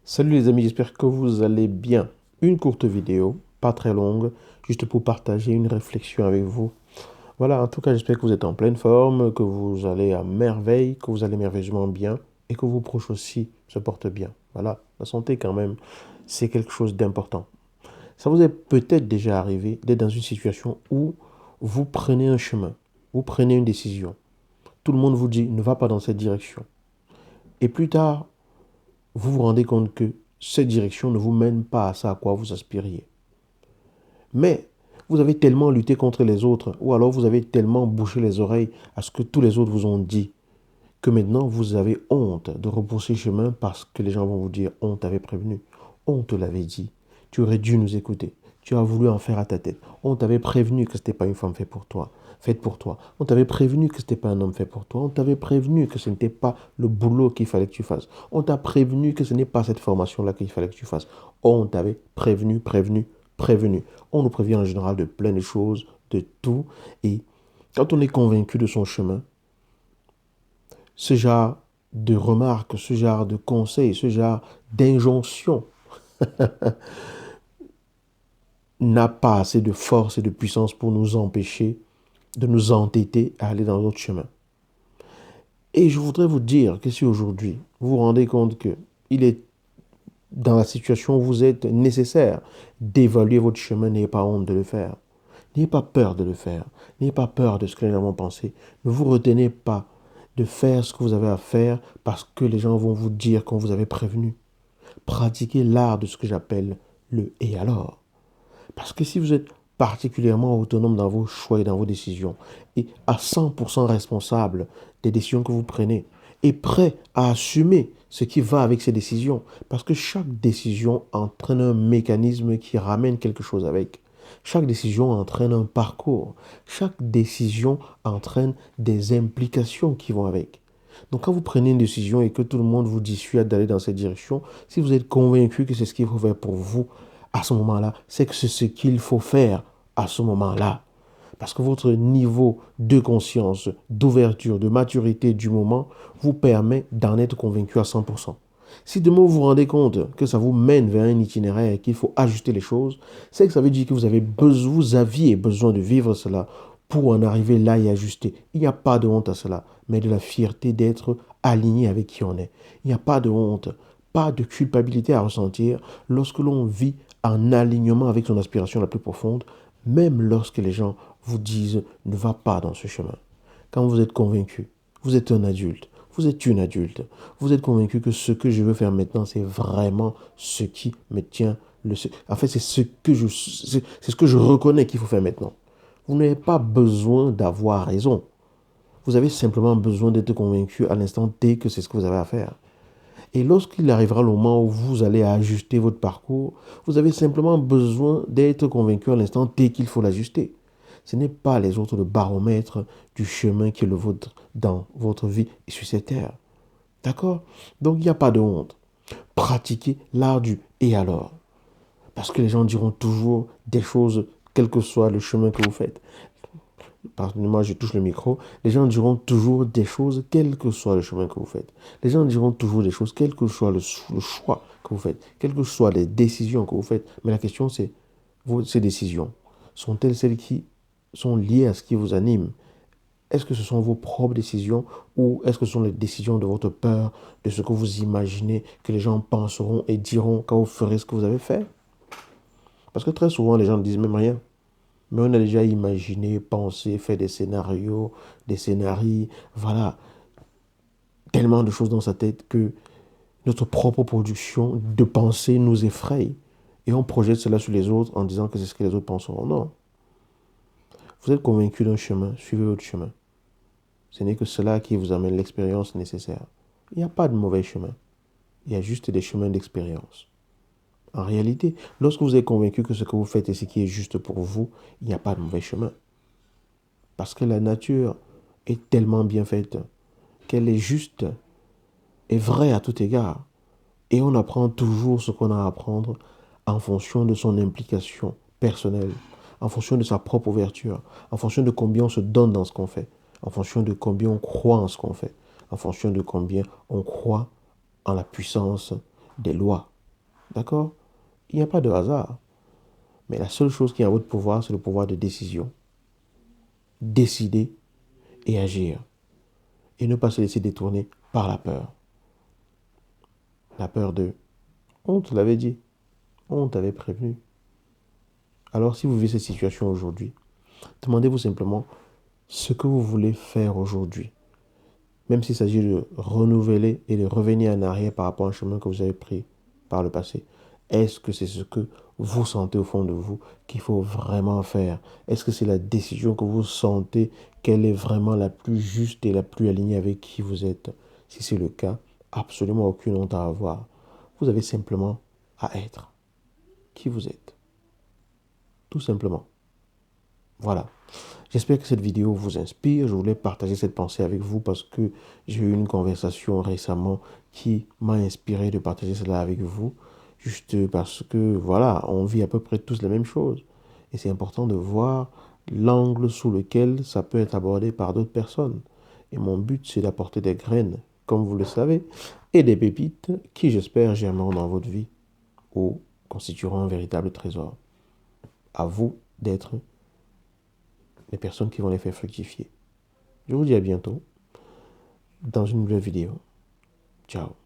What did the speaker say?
Salut les amis, j'espère que vous allez bien. Une courte vidéo, pas très longue, juste pour partager une réflexion avec vous. Voilà, en tout cas, j'espère que vous êtes en pleine forme, que vous allez à merveille, que vous allez merveilleusement bien et que vos proches aussi se portent bien. Voilà, la santé quand même, c'est quelque chose d'important. Ça vous est peut-être déjà arrivé d'être dans une situation où vous prenez un chemin, vous prenez une décision. Tout le monde vous dit ne va pas dans cette direction. Et plus tard, vous vous rendez compte que cette direction ne vous mène pas à ça à quoi vous aspiriez. Mais vous avez tellement lutté contre les autres, ou alors vous avez tellement bouché les oreilles à ce que tous les autres vous ont dit, que maintenant vous avez honte de repousser chemin parce que les gens vont vous dire on t'avait prévenu, on te l'avait dit, tu aurais dû nous écouter, tu as voulu en faire à ta tête, on t'avait prévenu que ce n'était pas une femme faite pour toi, on t'avait prévenu que ce n'était pas un homme fait pour toi, on t'avait prévenu que ce n'était pas le boulot qu'il fallait que tu fasses, on t'a prévenu que ce n'est pas cette formation-là qu'il fallait que tu fasses, on t'avait prévenu. On nous prévient en général de plein de choses, de tout, et quand on est convaincu de son chemin, ce genre de remarques, ce genre de conseils, ce genre d'injonctions n'a pas assez de force et de puissance pour nous empêcher de nous entêter à aller dans notre chemin. Et je voudrais vous dire que si aujourd'hui vous vous rendez compte que il est dans la situation où vous êtes nécessaire d'évaluer votre chemin, n'ayez pas honte de le faire. N'ayez pas peur de le faire. N'ayez pas peur de ce que les gens vont penser. Ne vous retenez pas de faire ce que vous avez à faire parce que les gens vont vous dire qu'on vous avait prévenu. Pratiquez l'art de ce que j'appelle le et alors. Parce que si vous êtes particulièrement autonome dans vos choix et dans vos décisions, et à 100% responsable des décisions que vous prenez, et prêt à assumer ce qui va avec ces décisions, parce que chaque décision entraîne un mécanisme qui ramène quelque chose avec. Chaque décision entraîne un parcours. Chaque décision entraîne des implications qui vont avec. Donc quand vous prenez une décision et que tout le monde vous dissuade d'aller dans cette direction, si vous êtes convaincu que c'est ce qu'il faut faire pour vous, à ce moment-là, c'est que c'est ce qu'il faut faire à ce moment-là. Parce que votre niveau de conscience, d'ouverture, de maturité du moment vous permet d'en être convaincu à 100%. Si demain vous vous rendez compte que ça vous mène vers un itinéraire et qu'il faut ajuster les choses, c'est que ça veut dire que vous aviez besoin de vivre cela pour en arriver là et ajuster. Il n'y a pas de honte à cela, mais de la fierté d'être aligné avec qui on est. Il n'y a pas de honte, pas de culpabilité à ressentir lorsque l'on vit en alignement avec son aspiration la plus profonde, même lorsque les gens vous disent ne va pas dans ce chemin. Quand vous êtes convaincu, vous êtes un adulte, vous êtes une adulte, vous êtes convaincu que ce que je veux faire maintenant, c'est vraiment ce qui me tient en fait, c'est ce que je reconnais qu'il faut faire maintenant. Vous n'avez pas besoin d'avoir raison. Vous avez simplement besoin d'être convaincu à l'instant T que c'est ce que vous avez à faire. Et lorsqu'il arrivera le moment où vous allez ajuster votre parcours, vous avez simplement besoin d'être convaincu à l'instant T qu'il faut l'ajuster. Ce n'est pas les autres le baromètre du chemin qui est le vôtre dans votre vie et sur cette terre. D'accord? Donc il n'y a pas de honte. Pratiquez l'art du et alors. Parce que les gens diront toujours des choses, quel que soit le chemin que vous faites. Pardonnez-moi, je touche le micro. Les gens diront toujours des choses, quel que soit le chemin que vous faites. Les gens diront toujours des choses, quel que soit le choix que vous faites, quelles que soient les décisions que vous faites. Mais la question, c'est, ces décisions, sont-elles celles qui sont liées à ce qui vous anime? Est-ce que ce sont vos propres décisions ou est-ce que ce sont les décisions de votre peur, de ce que vous imaginez que les gens penseront et diront quand vous ferez ce que vous avez fait? Parce que très souvent, les gens ne disent même rien. Mais on a déjà imaginé, pensé, fait des scénarios, des scénarii, voilà, tellement de choses dans sa tête que notre propre production de pensée nous effraie. Et on projette cela sur les autres en disant que c'est ce que les autres penseront. Non. Vous êtes convaincu d'un chemin, suivez votre chemin. Ce n'est que cela qui vous amène l'expérience nécessaire. Il n'y a pas de mauvais chemin. Il y a juste des chemins d'expérience. En réalité, lorsque vous êtes convaincu que ce que vous faites est ce qui est juste pour vous, il n'y a pas de mauvais chemin. Parce que la nature est tellement bien faite qu'elle est juste et vraie à tout égard. Et on apprend toujours ce qu'on a à apprendre en fonction de son implication personnelle, en fonction de sa propre ouverture, en fonction de combien on se donne dans ce qu'on fait, en fonction de combien on croit en ce qu'on fait, en fonction de combien on croit en la puissance des lois. D'accord? Il n'y a pas de hasard. Mais la seule chose qui est à votre pouvoir, c'est le pouvoir de décision. Décider et agir. Et ne pas se laisser détourner par la peur. La peur de... On te l'avait dit. On t'avait prévenu. Alors si vous vivez cette situation aujourd'hui, demandez-vous simplement ce que vous voulez faire aujourd'hui. Même s'il s'agit de renouveler et de revenir en arrière par rapport à un chemin que vous avez pris par le passé. Est-ce que c'est ce que vous sentez au fond de vous qu'il faut vraiment faire? Est-ce que c'est la décision que vous sentez qu'elle est vraiment la plus juste et la plus alignée avec qui vous êtes? Si c'est le cas, absolument aucune honte à avoir. Vous avez simplement à être qui vous êtes. Tout simplement. Voilà. J'espère que cette vidéo vous inspire. Je voulais partager cette pensée avec vous parce que j'ai eu une conversation récemment qui m'a inspiré de partager cela avec vous. Juste parce que, voilà, on vit à peu près tous la même chose. Et c'est important de voir l'angle sous lequel ça peut être abordé par d'autres personnes. Et mon but, c'est d'apporter des graines, comme vous le savez, et des pépites qui, j'espère, germeront dans votre vie ou constitueront un véritable trésor. À vous d'être les personnes qui vont les faire fructifier. Je vous dis à bientôt dans une nouvelle vidéo. Ciao.